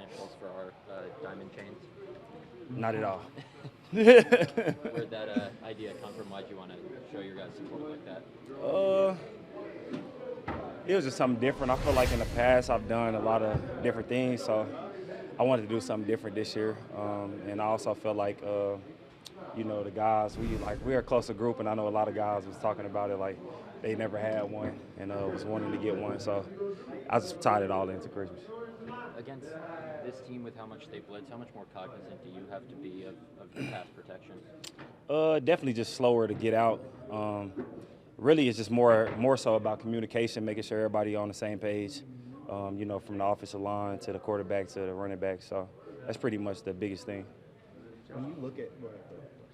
initials for our diamond chains? Not at all. Where'd that idea come from? Why'd you want to show your guys support like that? uh, it was just something different. I feel like in the past I've done a lot of different things, so I wanted to do something different this year. And I also felt like, the guys, we're a closer group, and I know a lot of guys was talking about it like they never had one and was wanting to get one. So I just tied it all into Christmas. Against this team with how much they blitz, how much more cognizant do you have to be of your pass protection? Definitely just slower to get out. Really, it's just more so about communication, making sure everybody on the same page. From the offensive line to the quarterback to the running back. So that's pretty much the biggest thing. When you look at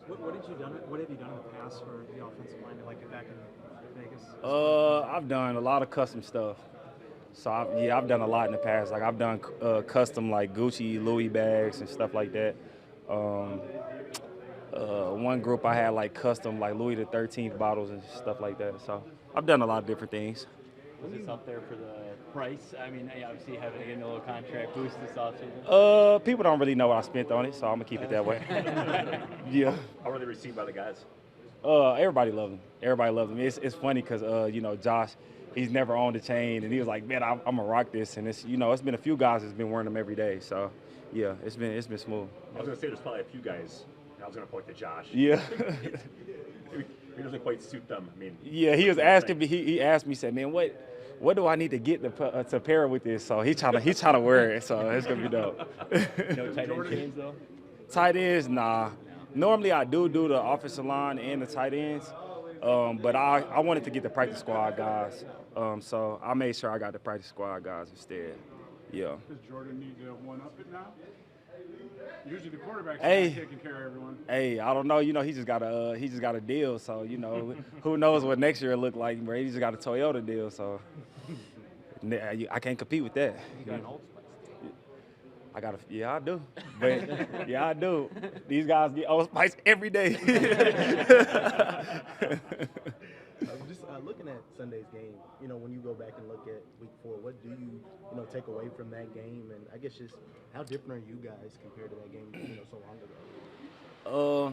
what did you done? What have you done in the past for the offensive line to like get back in Vegas? I've done a lot of custom stuff. So I've done a lot in the past. Like I've done custom like Gucci, Louis bags and stuff like that. One group I had like custom like Louis the 13th bottles and stuff like that. So I've done a lot of different things. Was this up there for the price? I mean, obviously having to get a little contract boost this offseason. People don't really know what I spent on it, so I'm gonna keep it that way. Yeah. How were they received by the guys? Everybody loved him. Everybody loved him. It's funny because Josh, he's never owned a chain, and he was like, man, I'm gonna rock this, and it's been a few guys that's been wearing them every day. So yeah, it's been smooth. I was gonna say there's probably a few guys. I was gonna point to Josh. Yeah. It doesn't quite suit them. I mean. Yeah, he was asking me. He asked me, said, man, what do I need to get to pair with this? So he's trying to wear it. So it's gonna be dope. No tight end chains though. Tight ends, nah. Normally I do the offensive line and the tight ends, but I wanted to get the practice squad guys. So I made sure I got the practice squad guys instead. Yeah. Does Jordan need to one-up it now? Usually the quarterback's taking care of everyone. Hey, I don't know. He just got a deal. So who knows what next year will look like? He just got a Toyota deal. So I can't compete with that. You got an Old Spice. I do. But yeah, I do. These guys get Old Spice every day. Just looking at Sunday's game, when you go back and look at Week 4, what do you take away from that game? And I guess just how different are you guys compared to that game, so long ago?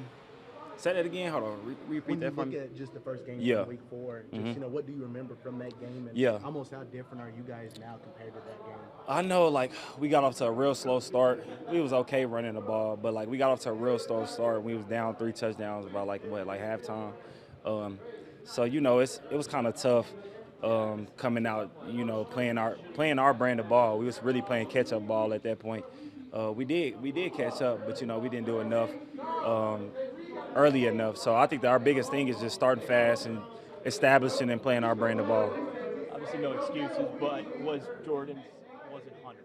Say that again. Hold on. Repeat that for me. When you look at just the first game Yeah. from Week 4, just what do you remember from that game? And Yeah. almost how different are you guys now compared to that game? I know, we got off to a real slow start. We was okay running the ball, but we got off to a real slow start. We was down 3 touchdowns about halftime. So it was kind of tough coming out. Playing our brand of ball. We was really playing catch up ball at that point. We did catch up, but we didn't do enough early enough. So I think that our biggest thing is just starting fast and establishing and playing our brand of ball. Obviously, no excuses, but Jordan's wasn't 100%.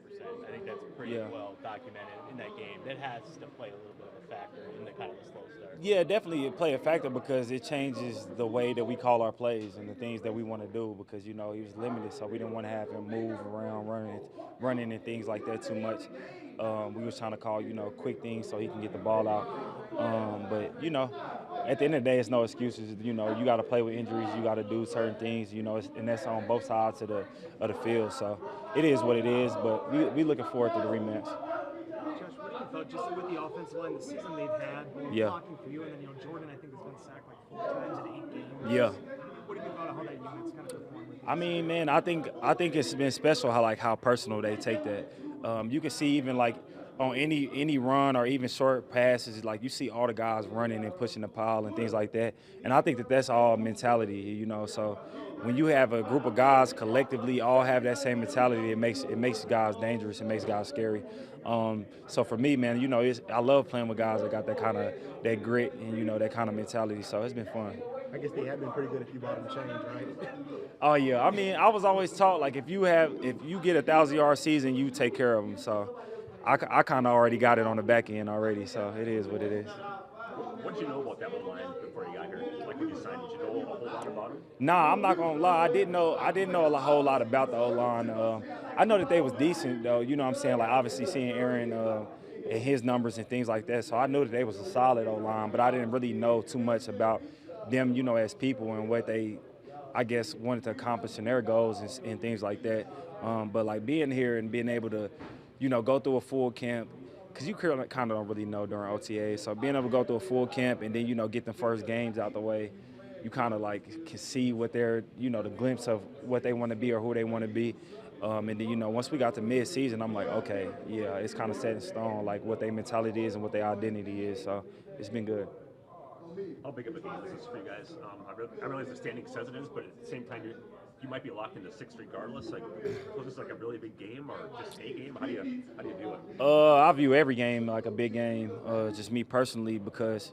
I think that's pretty well documented in that game. That has to play a little bit of a factor in the kind of the slow start. Yeah, definitely it play a factor because it changes the way that we call our plays and the things that we want to do because, he was limited, so we didn't want to have him move around, running and things like that too much. We was trying to call, quick things so he can get the ball out. But at the end of the day, it's no excuses. You got to play with injuries. You got to do certain things, and that's on both sides of the field. So it is what it is, but we looking forward to the rematch. Josh, what do you thought just with the offensive line, the season they've had, blocking for you, and then Jordan, I think, has been sacked 4 times in 8 games. Yeah. What do you think about how that unit's kind of performed with you? I mean, man, I think it's been special how personal they take that. You can see even on any run or even short passes, you see all the guys running and pushing the pile and things like that. And I think that's all mentality, So when you have a group of guys collectively all have that same mentality, it makes guys dangerous. It makes guys scary. So for me, man, I love playing with guys that got that grit and that kind of mentality. So it's been fun. I guess they have been pretty good if you bought them change, right? Oh yeah, I mean, I was always taught if you get a 1,000-yard season, you take care of them. So I kind of already got it on the back end already. So it is what it is. What did you know about that line before you got here? When you signed, did you know a whole lot about him? Nah, I'm not gonna lie. I didn't know a whole lot about the O-line. I know that they was decent though. You know what I'm saying? Obviously seeing Aaron and his numbers and things like that. So I knew that they was a solid O-line, but I didn't really know too much about them, as people and what they, I guess, wanted to accomplish in their goals and things like that. But being here and being able to, go through a full camp, because you kind of don't really know during OTA. So being able to go through a full camp and then, get the first games out the way, you kind of like can see what they're, the glimpse of what they want to be or who they want to be. And then, once we got to mid-season, I'm like, okay, yeah, it's kind of set in stone, like what their mentality is and what their identity is. So it's been good. How big of a game is this for you guys? I realize the standing says it is, but at the same time, you might be locked into six regardless. Like, was this like a really big game or just a game? How do you do it? I view every game like a big game. Just me personally, because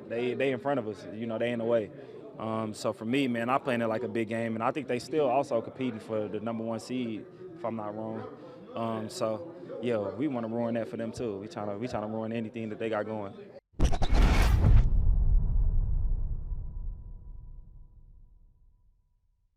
they in front of us. They in the way. So for me, man, I playing it like a big game, and I think they still also competing for the number 1 seed, if I'm not wrong. So yeah, we want to ruin that for them too. We trying to ruin anything that they got going.